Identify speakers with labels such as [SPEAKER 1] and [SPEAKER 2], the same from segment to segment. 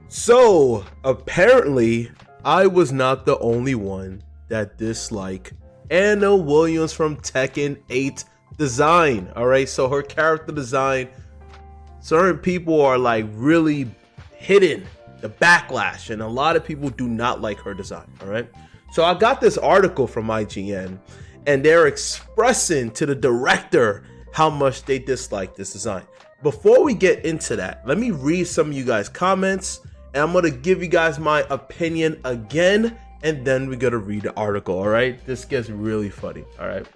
[SPEAKER 1] So apparently I was not the only one that disliked Anna Williams from Tekken 8 design. All right, so her character design, certain people are like really hitting the backlash, and a lot of people do not like her design. All right, so I got this article from IGN, and they're expressing to the director how much they dislike this design. Before we get into that, let me read some of you guys' comments, and I'm gonna give you guys my opinion again, and then we're gonna read the article. All right, this gets really funny. All right,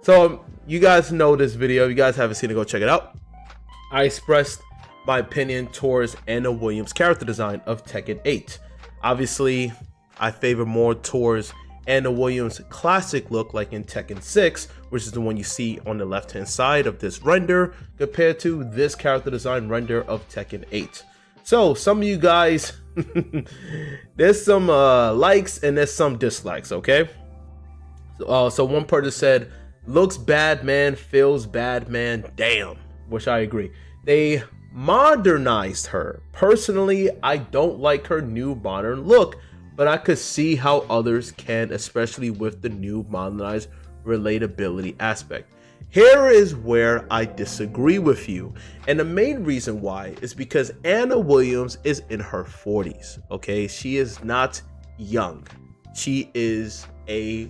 [SPEAKER 1] so you guys know this video. If you guys haven't seen it, go check it out. I expressed my opinion towards Anna Williams' character design of Tekken 8. Obviously, I favor more towards Anna Williams' classic look like in Tekken 6, which is the one you see on the left hand side of this render, compared to this character design render of Tekken 8. So some of you guys, there's some likes and there's some dislikes, okay? So one person said, looks bad, man, feels bad, man, damn, which I agree. They modernized her. Personally, I don't like her new modern look, but I could see how others can, especially with the new modernized relatability aspect. Here is where I disagree with you, and the main reason why is because Anna Williams is in her 40s, okay? She is not young. She is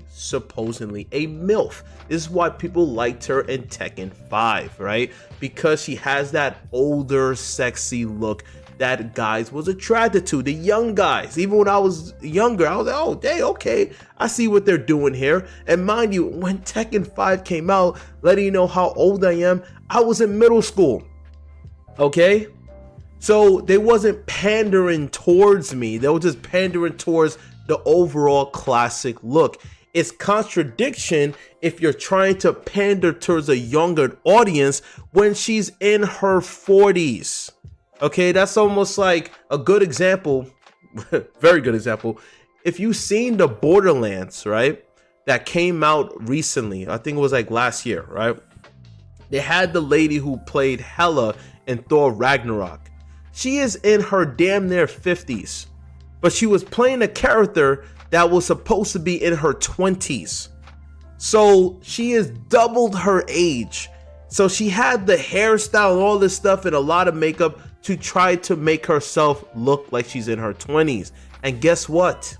[SPEAKER 1] supposedly a MILF. This is why people liked her in Tekken 5, right? Because she has that older, sexy look that guys was attracted to, the young guys. Even when I was younger, I was like, oh, dang, okay, I see what they're doing here. And mind you, when Tekken 5 came out, letting you know how old I am, I was in middle school, okay? So they wasn't pandering towards me. They were just pandering towards the overall classic look. It's contradiction if you're trying to pander towards a younger audience when she's in her 40s. Okay, that's almost like a good example, very good example. If you've seen the Borderlands, right, that came out recently, I think it was like last year, right? They had the lady who played Hela in Thor Ragnarok. She is in her damn near 50s, but she was playing a character that was supposed to be in her 20s. So she has doubled her age. So she had the hairstyle and all this stuff and a lot of makeup to try to make herself look like she's in her 20s. And guess what?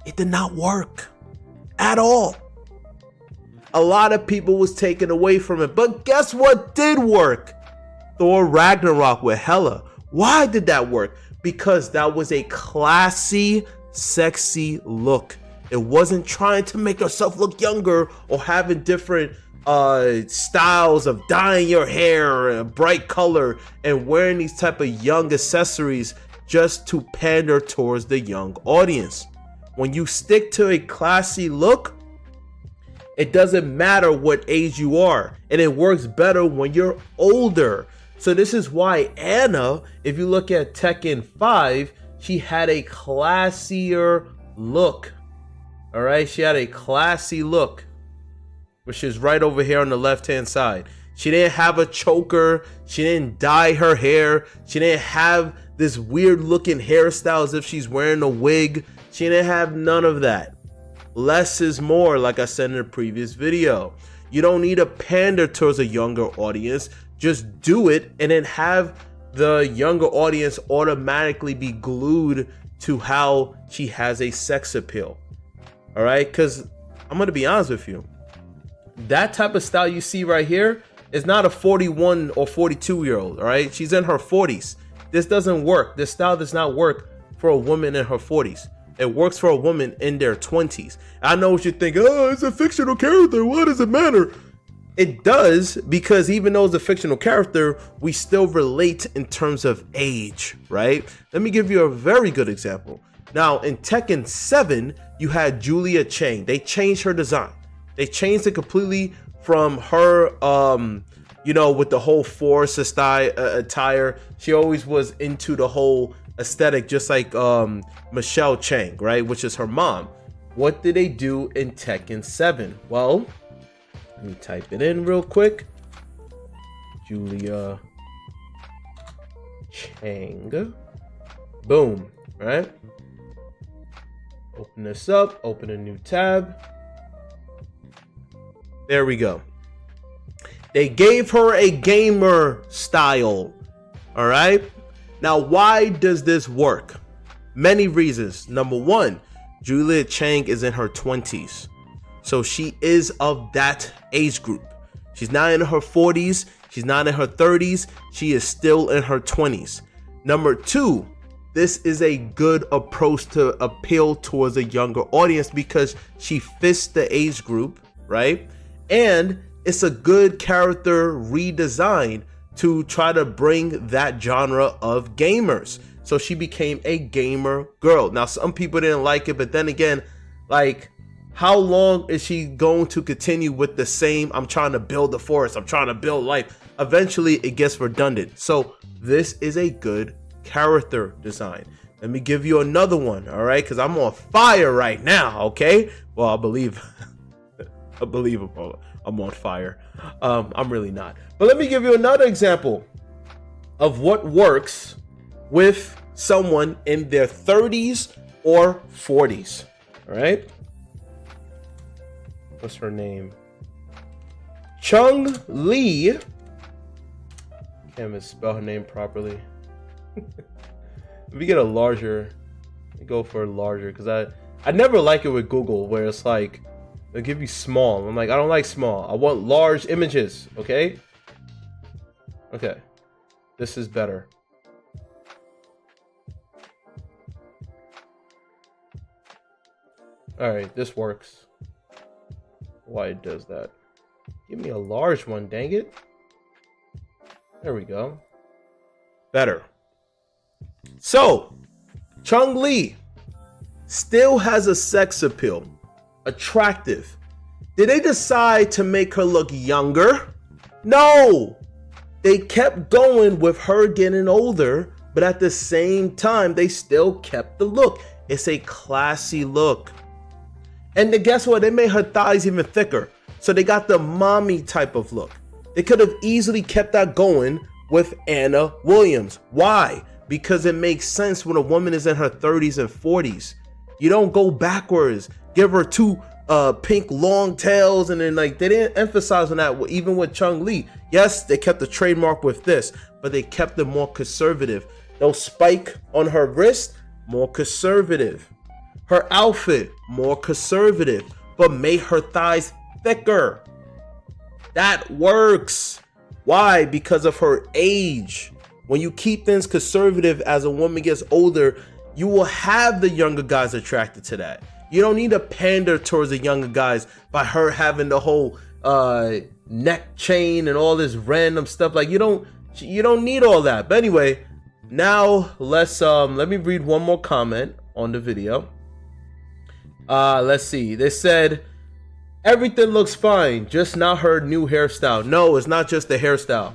[SPEAKER 1] It did not work at all. A lot of people was taken away from it. But guess what did work? Thor Ragnarok with Hela. Why did that work? Because that was a classy, sexy look. It wasn't trying to make herself look younger or having different styles of dyeing your hair a bright color and wearing these type of young accessories just to pander towards the young audience. When you stick to a classy look, it doesn't matter what age you are, and it works better when you're older. So this is why Anna, if you look at Tekken 5, she had a classier look. All right, she had a classy look, which is right over here on the left-hand side. She didn't have a choker. She didn't dye her hair. She didn't have this weird-looking hairstyle as if she's wearing a wig. She didn't have none of that. Less is more, like I said in the previous video. You don't need to pander towards a younger audience. Just do it and then have the younger audience automatically be glued to how she has a sex appeal. All right? Because I'm going to be honest with you. That type of style you see right here is not a 41 or 42-year-old, all right? She's in her 40s. This doesn't work. This style does not work for a woman in her 40s. It works for a woman in their 20s. I know what you think, oh, it's a fictional character. What does it matter? It does, because even though it's a fictional character, we still relate in terms of age, right? Let me give you a very good example. Now, in Tekken 7, you had Julia Chang. They changed her design. They changed it completely from her, with the whole forest attire. She always was into the whole aesthetic, just like Michelle Chang, right? Which is her mom. What did they do in Tekken 7? Well, let me type it in real quick. Julia Chang. Boom, right? Open this up, open a new tab. There we go. They gave her a gamer style, all right? Now, why does this work? Many reasons. Number one, Juliet Chang is in her 20s. So she is of that age group. She's not in her 40s. She's not in her 30s. She is still in her 20s. Number two, this is a good approach to appeal towards a younger audience because she fits the age group, right? And it's a good character redesign to try to bring that genre of gamers. So she became a gamer girl. Now, some people didn't like it, but then again, like, how long is she going to continue with the same, I'm trying to build the forest, I'm trying to build life? Eventually, it gets redundant. So this is a good character design. Let me give you another one, all right? Because I'm on fire right now, okay? Well, I believe I'm on fire. I'm really not. But let me give you another example of what works with someone in their 30s or 40s, all right? What's her name? Chung Lee. Can't even spell her name properly. If we get a larger, go for a larger, because I never like it with Google where it's like they'll give you small. I'm like, I don't like small. I want large images. Okay. Okay. This is better. All right, this works. Why it does that? Give me a large one, dang it. There we go. Better. So, Chung Lee still has a sex appeal. Attractive. Did they decide to make her look younger? No. They kept going with her getting older, but at the same time, they still kept the look. It's a classy look. And then guess what? They made her thighs even thicker. So they got the mommy type of look. They could have easily kept that going with Anna Williams. Why? Because it makes sense when a woman is in her 30s and 40s. You don't go backwards. Give her two pink long tails, and then like they didn't emphasize on that even with Chung Lee. Yes, they kept the trademark with this, but they kept it more conservative. No spike on her wrist, more conservative. Her outfit, more conservative, but made her thighs thicker. That works. Why? Because of her age. When you keep things conservative as a woman gets older, you will have the younger guys attracted to that. You don't need to pander towards the younger guys by her having the whole neck chain and all this random stuff. Like you don't need all that. But anyway, now let me read one more comment on the video. Let's see. They said everything looks fine, just not her new hairstyle. No, it's not just the hairstyle.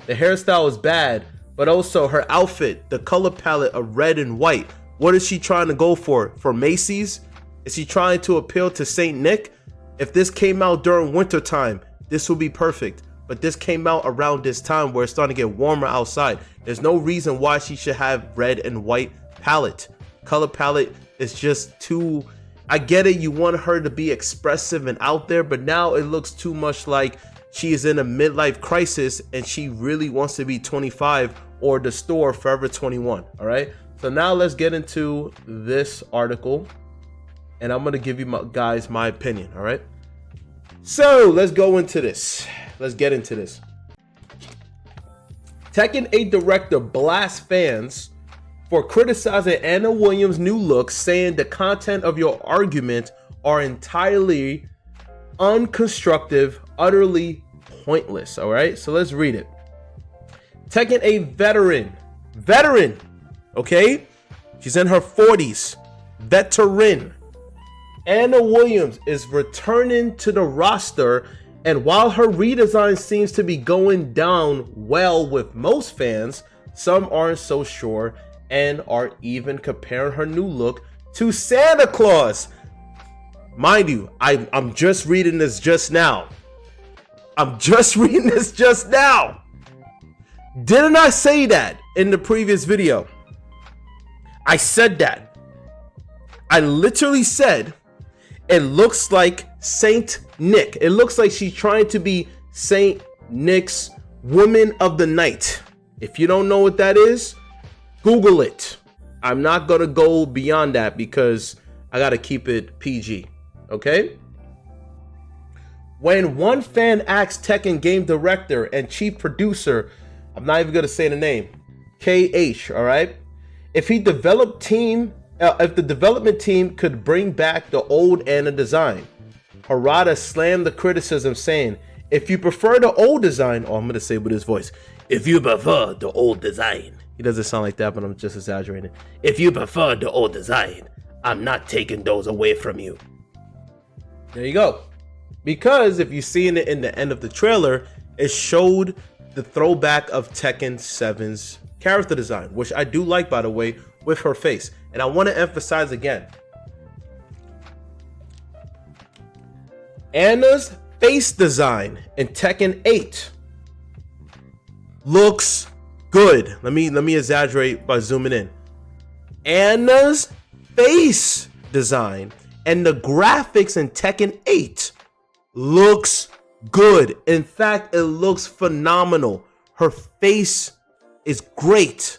[SPEAKER 1] The hairstyle is bad, but also her outfit, the color palette of red and white. What is she trying to go for? For Macy's? Is she trying to appeal to Saint Nick? If this came out during winter time, this would be perfect. But this came out around this time where it's starting to get warmer outside. There's no reason why she should have red and white palette. Color palette is just too... I get it, you want her to be expressive and out there, but now it looks too much like she is in a midlife crisis and she really wants to be 25 or the store Forever 21, all right? So now let's get into this article and I'm gonna give you guys my opinion, all right? So let's go into this. Let's get into this. Tekken 8 director blasts fans for criticizing Anna Williams' new look, saying the content of your argument are entirely unconstructive, utterly pointless. All right, so let's read it. Tekken 8 veteran, okay? She's in her 40s, veteran. Anna Williams is returning to the roster, and while her redesign seems to be going down well with most fans, some aren't so sure and are even comparing her new look to Santa Claus. Mind you, I'm just reading this just now. Didn't I say that? in the previous video. I said that. I literally said it looks like Saint Nick. It looks like she's trying to be Saint Nick's Woman of the Night. If you don't know what that is, Google it. I'm not going to go beyond that because I got to keep it PG. Okay? When one fan asked Tekken game director and chief producer, I'm not even going to say the name, KH, all right? If the development team could bring back the old Anna design, Harada slammed the criticism saying, if you prefer the old design, I'm going to say with his voice, if you prefer the old design. He doesn't sound like that, but I'm just exaggerating. If you prefer the old design, I'm not taking those away from you. There you go. Because if you see it in the end of the trailer, it showed the throwback of Tekken 7's character design, which I do like, by the way, with her face. And I want to emphasize again, Anna's face design in Tekken 8 looks good. Let me exaggerate by zooming in. Anna's face design and the graphics in Tekken 8 looks good. In fact, it looks phenomenal. Her face is great.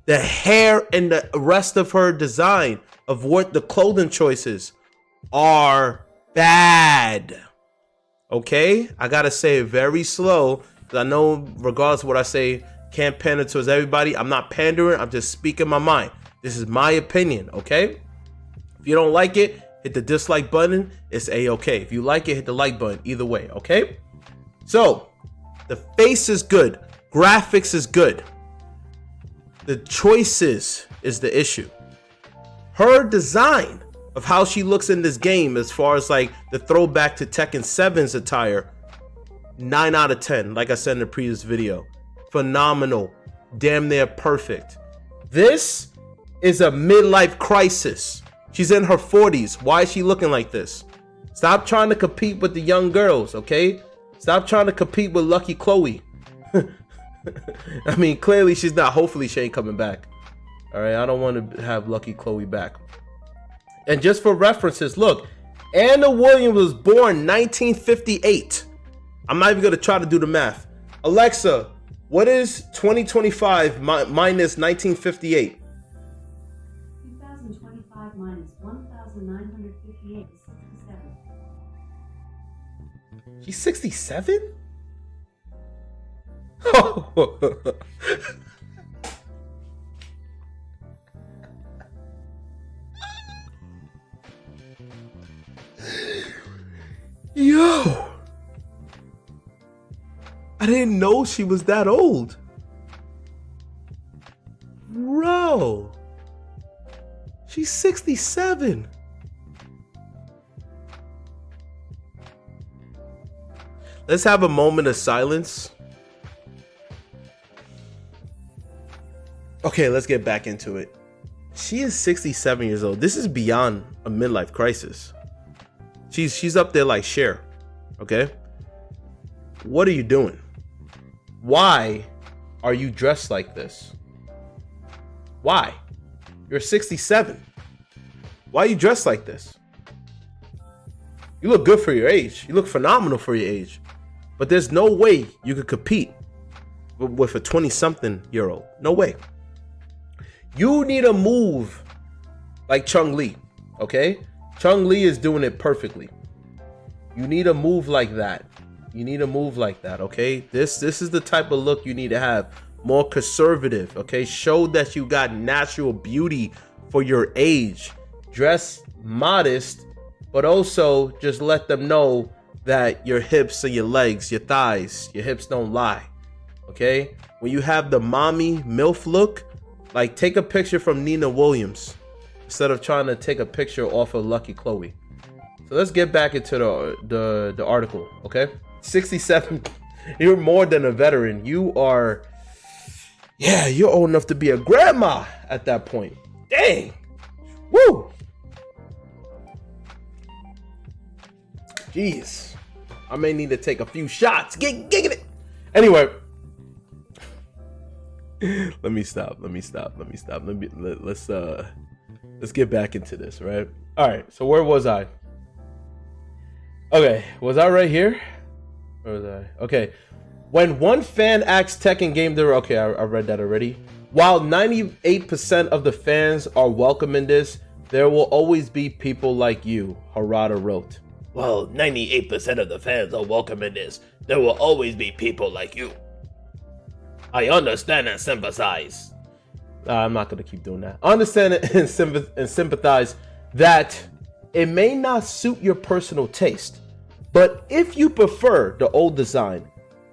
[SPEAKER 1] The hair and the rest of her design of what the clothing choices are bad. Okay? I gotta say it very slow, because I know regardless of what I say, can't pander towards everybody. I'm not pandering, I'm just speaking my mind. This is my opinion, okay? If you don't like it, hit the dislike button. It's a-okay. If you like it, hit the like button. Either way, okay? So, the face is good. Graphics is good. The choices is the issue. Her design of how she looks in this game, as far as like the throwback to Tekken 7's attire, 9 out of 10, like I said in the previous video. Phenomenal. Damn near perfect. This is a midlife crisis. She's in her 40s. Why is she looking like this? Stop trying to compete with the young girls, okay? Stop trying to compete with Lucky Chloe. I mean, clearly she's not. Hopefully she ain't coming back. All right, I don't want to have Lucky Chloe back. And just for references, look, Anna Williams was born 1958. I'm not even going to try to do the math. Alexa, what is 2025 minus 1958?
[SPEAKER 2] 2025 minus 1958 is 67.
[SPEAKER 1] She's 67? Oh. Yo, I didn't know she was that old. Bro, she's 67. Let's have a moment of silence. Okay, let's get back into it. She is 67 years old. This is beyond a midlife crisis. She's up there like Cher. Okay? What are you doing? Why are you dressed like this? Why? You're 67. Why are you dressed like this? You look good for your age. You look phenomenal for your age. But there's no way you could compete with a 20-something-year-old. No way. You need a move like Chun-Li, okay? Chun-Li is doing it perfectly. You need a move like that. You need a move like that, okay? This is the type of look you need to have. More conservative, okay? Show that you got natural beauty for your age. Dress modest, but also just let them know that your hips and your legs, your thighs, your hips don't lie, okay? When you have the mommy MILF look, like, take a picture from Nina Williams instead of trying to take a picture off of Lucky Chloe. So let's get back into the article, okay? 67, you're more than a veteran. You are, yeah, you're old enough to be a grandma at that point. Dang, woo. Jeez, I may need to take a few shots. Get it. Anyway. Let me stop. Let's get back into this, right? All right. So where was I? Okay, was I right here? Where was I? Okay. When one fan asks Tekken game their okay, I read that already. While 98% of the fans are welcoming this, there will always be people like you, Harada wrote. Well, 98% of the fans are welcoming this. There will always be people like you. I understand and sympathize. I'm not going to keep doing that. Understand and sympathize that it may not suit your personal taste, but if you prefer the old design,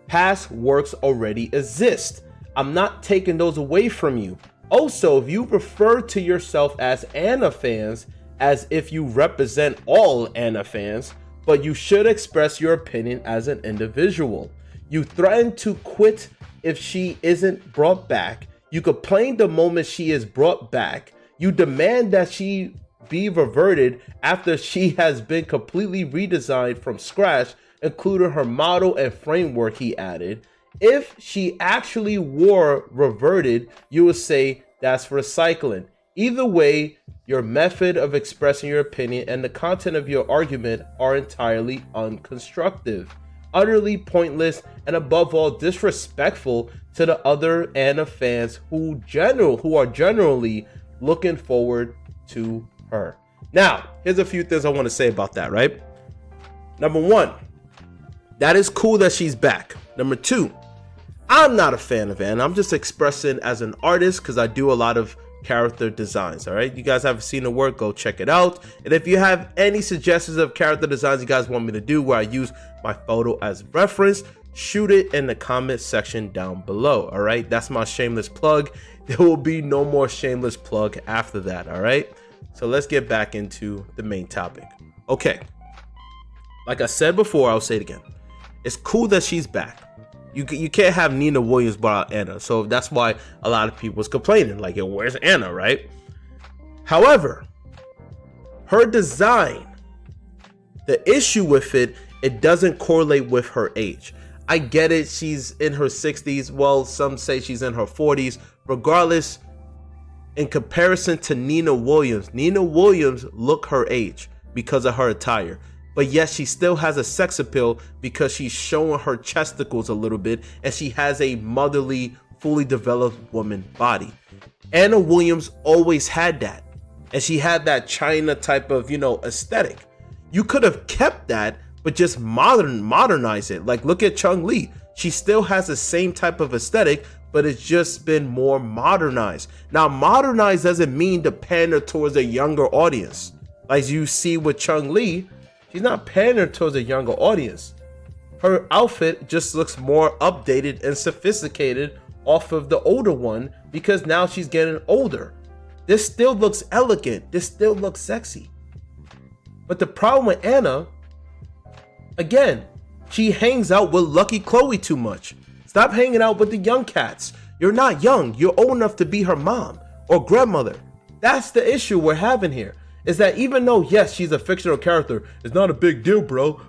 [SPEAKER 1] past works already exist. I'm not taking those away from you. Also, if you refer to yourself as Anna fans, as if you represent all Anna fans, but you should express your opinion as an individual. You threaten to quit if she isn't brought back. You complain the moment she is brought back. You demand that she be reverted after she has been completely redesigned from scratch, including her model and framework, he added. If she actually were reverted, you would say that's recycling. Either way, your method of expressing your opinion and the content of your argument are entirely unconstructive, utterly pointless, and above all disrespectful to the other Anna fans who are generally looking forward to her. Now, here's a few things I want to say about that, right? Number one, that is cool that she's back. Number two, I'm not a fan of Anna. I'm just expressing as an artist because I do a lot of character designs. All right, you guys haven't seen the work, go check it out. And if you have any suggestions of character designs you guys want me to do where I use my photo as reference, shoot it in the comment section down below. All right, that's my shameless plug. There will be no more shameless plug after that. All right, so let's get back into the main topic. Okay, like I said before, I'll say it again. It's cool that she's back. You can't have Nina Williams without Anna. So that's why a lot of people was complaining, like, yo, where's Anna, right? However, her design, the issue with it doesn't correlate with her age. I get it, she's in her 60s. Well, some say she's in her 40s. Regardless, in comparison to Nina Williams look her age because of her attire. But yes, she still has a sex appeal because she's showing her chesticles a little bit and she has a motherly, fully developed woman body. Anna Williams always had that. And she had that China type of, aesthetic. You could have kept that, but just modernize it. Like, look at Chun-Li. She still has the same type of aesthetic, but it's just been more modernized. Now, modernized doesn't mean to pander towards a younger audience. As you see with Chun-Li, she's not pandering towards a younger audience. Her outfit just looks more updated and sophisticated off of the older one because now she's getting older. This still looks elegant. This still looks sexy. But the problem with Anna, again, she hangs out with Lucky Chloe too much. Stop hanging out with the young cats. You're not young. You're old enough to be her mom or grandmother. That's the issue we're having here. Is that even though, yes, she's a fictional character, it's not a big deal, bro.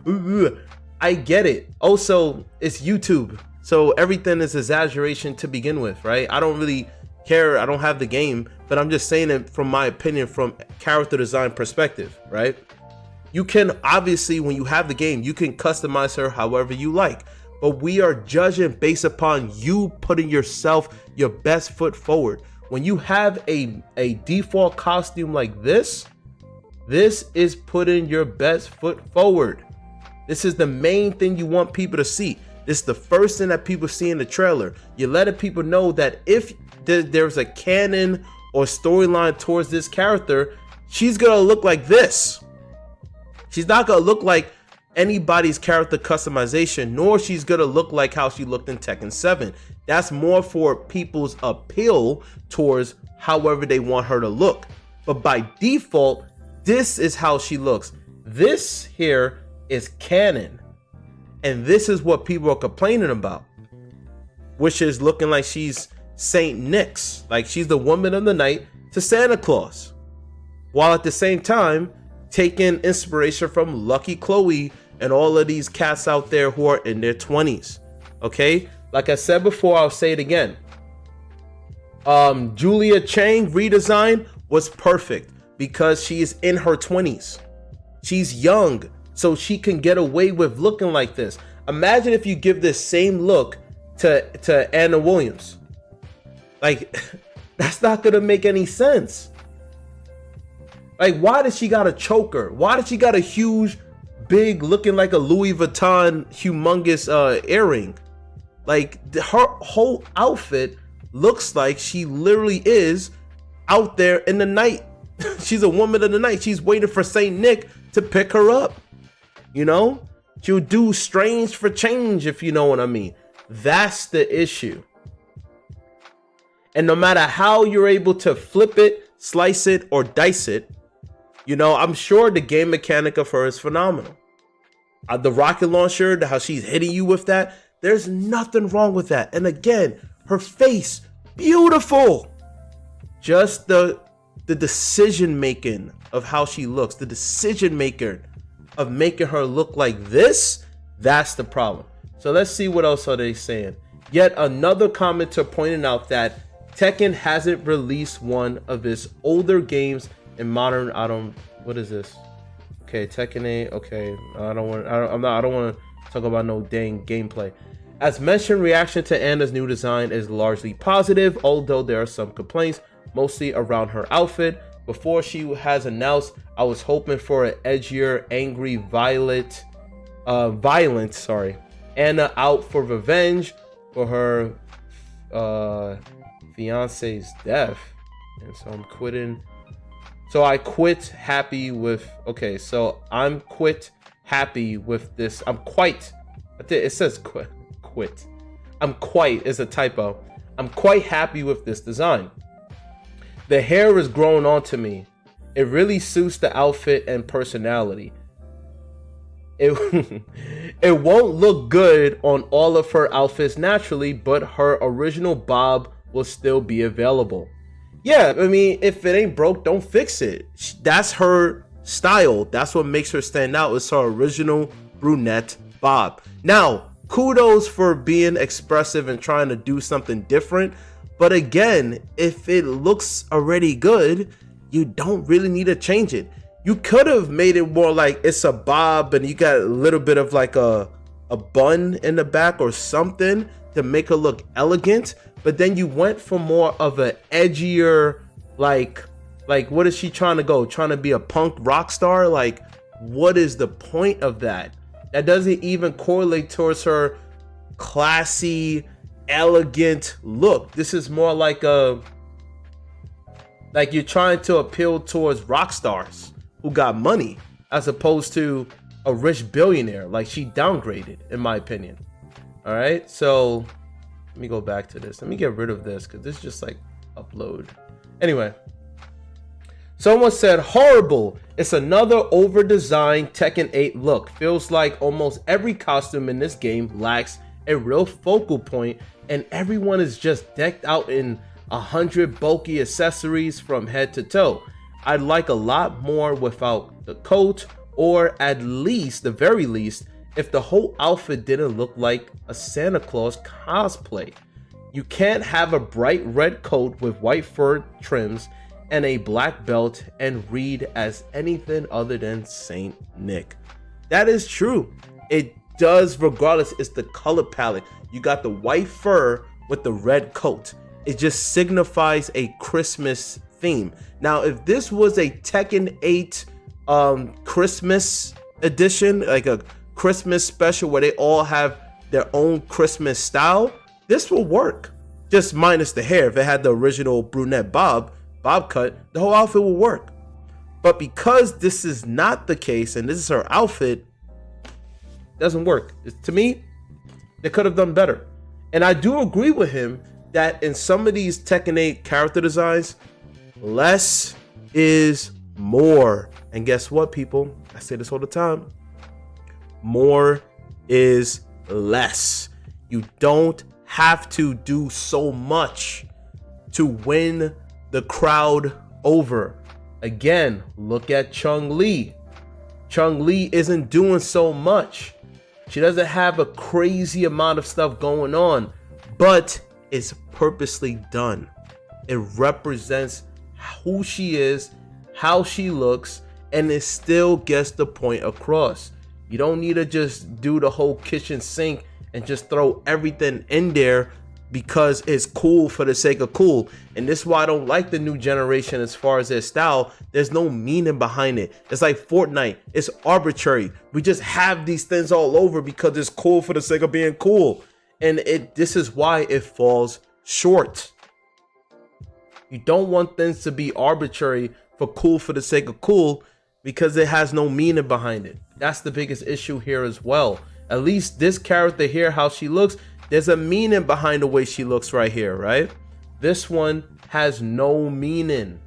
[SPEAKER 1] I get it. Also, it's YouTube, so everything is exaggeration to begin with, right? I don't really care. I don't have the game, but I'm just saying it from my opinion, from character design perspective, right? You can, obviously, when you have the game, you can customize her however you like, but we are judging based upon you putting yourself, your best foot forward. When you have a default costume like this is putting your best foot forward. This is the main thing you want people to see. This is the first thing that people see in the trailer. You're letting people know that if there's a canon or storyline towards this character, she's gonna look like this. She's not gonna look like anybody's character customization, nor she's gonna look like how she looked in Tekken 7. That's more for people's appeal towards however they want her to look. But by default, this is how she looks. This here is canon. And this is what people are complaining about. Which is looking like she's Saint Nick's. Like she's the woman of the night to Santa Claus. While at the same time, taking inspiration from Lucky Chloe and all of these cats out there who are in their 20s. Okay? Like I said before, I'll say it again. Julia Chang redesign was perfect because she is in her 20s. She's young, so she can get away with looking like this. Imagine if you give this same look to Anna Williams. Like, that's not gonna make any sense. Like, why did she got a choker? Why did she got a huge, big, looking like a Louis Vuitton humongous earring? Like, her whole outfit looks like she literally is out there in the night. She's a woman of the night. She's waiting for Saint Nick to pick her up. You know? She'll do strange for change, if you know what I mean. That's the issue. And no matter how you're able to flip it, slice it, or dice it, you know, I'm sure the game mechanic of her is phenomenal. The rocket launcher, how she's hitting you with that, there's nothing wrong with that. And again, her face, beautiful. Just the decision making of how she looks, the decision maker of making her look like this, that's the problem. So let's see what else are they saying. Yet another commenter pointing out that Tekken hasn't released one of its older games in modern. What is this? Okay, Tekken 8. Okay, I don't want to talk about no dang gameplay. As mentioned, reaction to Anna's new design is largely positive, although there are some complaints, mostly around her outfit. Before she has announced, I was hoping for an edgier, angry, violent, Anna out for revenge for her fiance's death, and so I'm quitting. So I quit happy with. Okay, so I'm quit happy with this. I'm quite. It says quit. I'm quite is a typo. I'm quite happy with this design. The hair is growing onto me. It really suits the outfit and personality. It won't look good on all of her outfits naturally, but her original bob will still be available. Yeah, I mean, if it ain't broke, don't fix it. That's her style. That's what makes her stand out. It's her original brunette bob. Now, kudos for being expressive and trying to do something different. But again, if it looks already good, you don't really need to change it. You could have made it more like it's a bob and you got a little bit of like a bun in the back or something to make her look elegant. But then you went for more of an edgier, like what is she trying to go? Trying to be a punk rock star? Like, what is the point of that? That doesn't even correlate towards her classy, elegant look. This is more like you're trying to appeal towards rock stars who got money, as opposed to a rich billionaire. Like, she downgraded, in my opinion. All right, so let me go back to this. Let me get rid of this because this is just like upload. Anyway, someone said horrible. It's another over-designed Tekken 8 look. Feels like almost every costume in this game lacks a real focal point, and everyone is just decked out in 100 bulky accessories from head to toe. I'd like a lot more without the coat, or at least, the very least, if the whole outfit didn't look like a Santa Claus cosplay. You can't have a bright red coat with white fur trims and a black belt and read as anything other than Saint Nick. That is true. It does, regardless. It's the color palette. You got the white fur with the red coat. It just signifies a Christmas theme. Now, if this was a Tekken 8 Christmas edition, like a Christmas special where they all have their own Christmas style, this will work. Just minus the hair. If it had the original brunette bob cut, the whole outfit will work. But because this is not the case and this is her outfit, it doesn't work. To me, they could have done better. And I do agree with him that in some of these Tekken 8 character designs, less is more. And guess what, people? I say this all the time. More is less. You don't have to do so much to win the crowd over. Again, look at Chun-Li. Chun-Li isn't doing so much. She doesn't have a crazy amount of stuff going on, but it's purposely done. It represents who she is, how she looks, and it still gets the point across. You don't need to just do the whole kitchen sink and just throw everything in there because it's cool for the sake of cool. And this is why I don't like the new generation as far as their style. There's no meaning behind it. It's like Fortnite. It's arbitrary. We just have these things all over because it's cool for the sake of being cool. And this is why it falls short. You don't want things to be arbitrary for cool for the sake of cool because it has no meaning behind it. That's the biggest issue here as well. At least this character here, how she looks, there's a meaning behind the way she looks right here, right? This one has no meaning.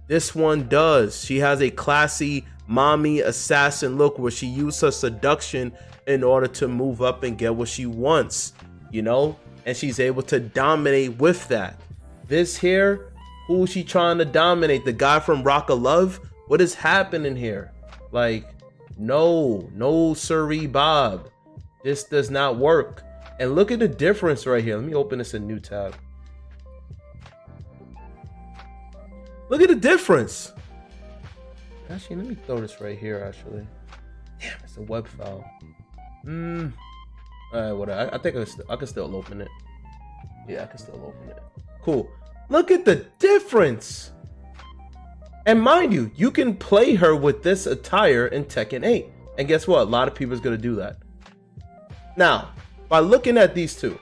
[SPEAKER 1] This one does. She has a classy mommy assassin look where she used her seduction in order to move up and get what she wants, you know? And she's able to dominate with that. This here, who is she trying to dominate? The guy from Rock of Love? What is happening here? Like, no siree Bob. This does not work. And look at the difference right here. Let me open this in a new tab. Look at the difference. Actually, let me throw this right here, actually. Damn, it's a web file. Alright, whatever. I think I can still open it. Yeah, I can still open it. Cool. Look at the difference. And mind you, you can play her with this attire in Tekken 8. And guess what? A lot of people is going to do that. Now, by looking at these two,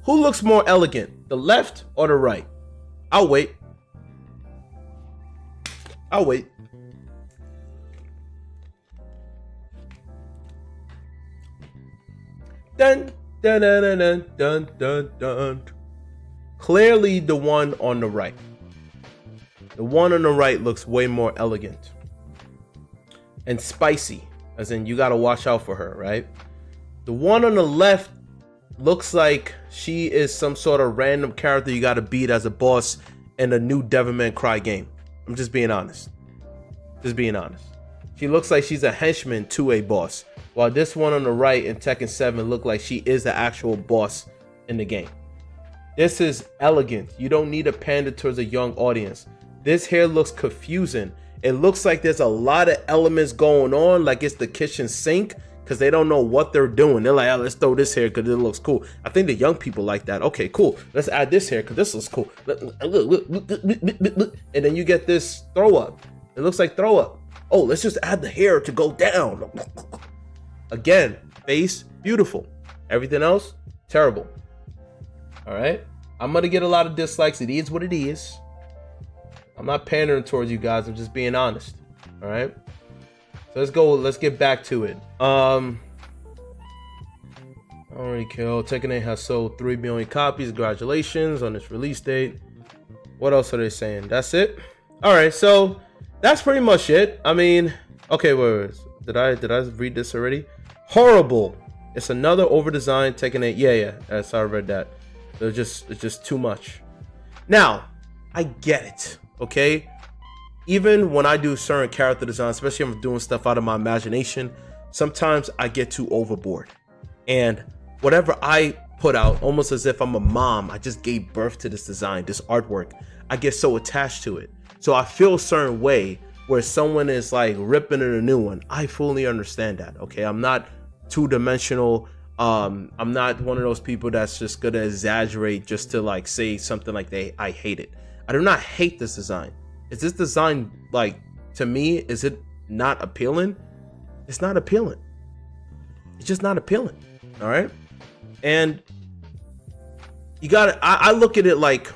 [SPEAKER 1] who looks more elegant, the left or the right? I'll wait. I'll wait. Dun, dun, dun, dun, dun, dun, dun, dun. Clearly the one on the right. The one on the right looks way more elegant and spicy, as in you got to watch out for her, right? The one on the left looks like she is some sort of random character you got to beat as a boss in a new Devil May Cry game. I'm just being honest. Just being honest. She looks like she's a henchman to a boss, while this one on the right in Tekken 7 look like she is the actual boss in the game. This is elegant. You don't need to pander towards a young audience. This here looks confusing. It looks like there's a lot of elements going on, like it's the kitchen sink, because they don't know what they're doing. They're like, oh, let's throw this here because it looks cool. I think the young people like that. Okay, cool. Let's add this here because this looks cool. And then you get this throw up. It looks like throw up. Oh, let's just add the hair to go down. Again, face, beautiful. Everything else, terrible. All right. I'm going to get a lot of dislikes. It is what it is. I'm not pandering towards you guys. I'm just being honest. All right. So let's go. Let's get back to it. Already killed. Tekken 8 has sold 3 million copies. Congratulations on its release date. What else are they saying? That's it. All right. So that's pretty much it. I mean, okay. Wait. Did I read this already? Horrible. It's another over-designed Tekken 8. Yeah. I read that. It's just too much. Now, I get it. Okay. Even when I do certain character design, especially if I'm doing stuff out of my imagination, sometimes I get too overboard. And whatever I put out, almost as if I'm a mom, I just gave birth to this design, this artwork. I get so attached to it. So I feel a certain way where someone is like ripping in a new one. I fully understand that. Okay. I'm not two-dimensional. I'm not one of those people that's just gonna exaggerate just to like say something like I hate it. I do not hate this design. Is this design, like, to me, is it not appealing? It's not appealing. It's just not appealing. All right. And you got to, I look at it like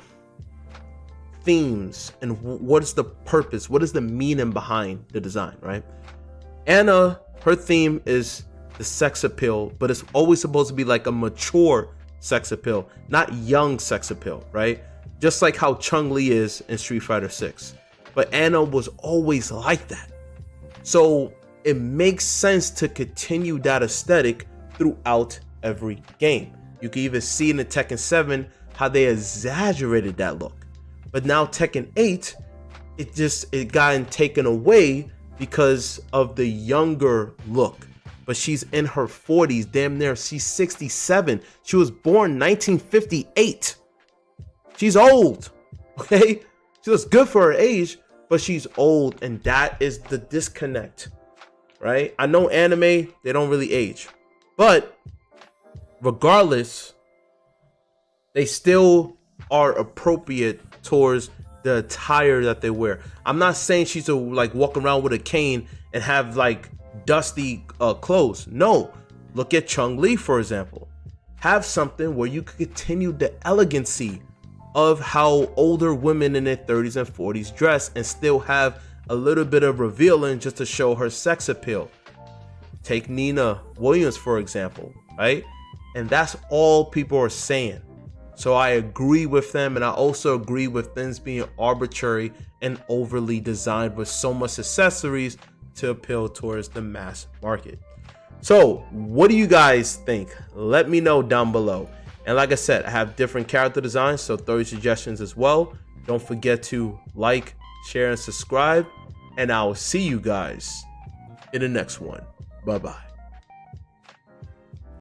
[SPEAKER 1] themes and what is the purpose? What is the meaning behind the design, right? Anna, her theme is the sex appeal, but it's always supposed to be like a mature sex appeal, not young sex appeal, right? Just like how Chun-Li is in Street Fighter 6. But Anna was always like that. So it makes sense to continue that aesthetic throughout every game. You can even see in the Tekken 7 how they exaggerated that look. But now Tekken 8, it got taken away because of the younger look. But she's in her 40s, damn near, she's 67. She was born 1958. She's old, okay? She looks good for her age, but she's old, and that is the disconnect, right? I know anime, they don't really age, but regardless, they still are appropriate towards the attire that they wear. I'm not saying she's to like walk around with a cane and have like dusty clothes. No, look at Chung-Li, for example. Have something where you can continue the elegancy of how older women in their 30s and 40s dress and still have a little bit of revealing just to show her sex appeal. Take Nina Williams, for example, right? And that's all people are saying. So I agree with them, and I also agree with things being arbitrary and overly designed with so much accessories to appeal towards the mass market. So what do you guys think? Let me know down below. And like I said, I have different character designs, so throw your suggestions as well. Don't forget to like, share, and subscribe. And I'll see you guys in the next one. Bye-bye.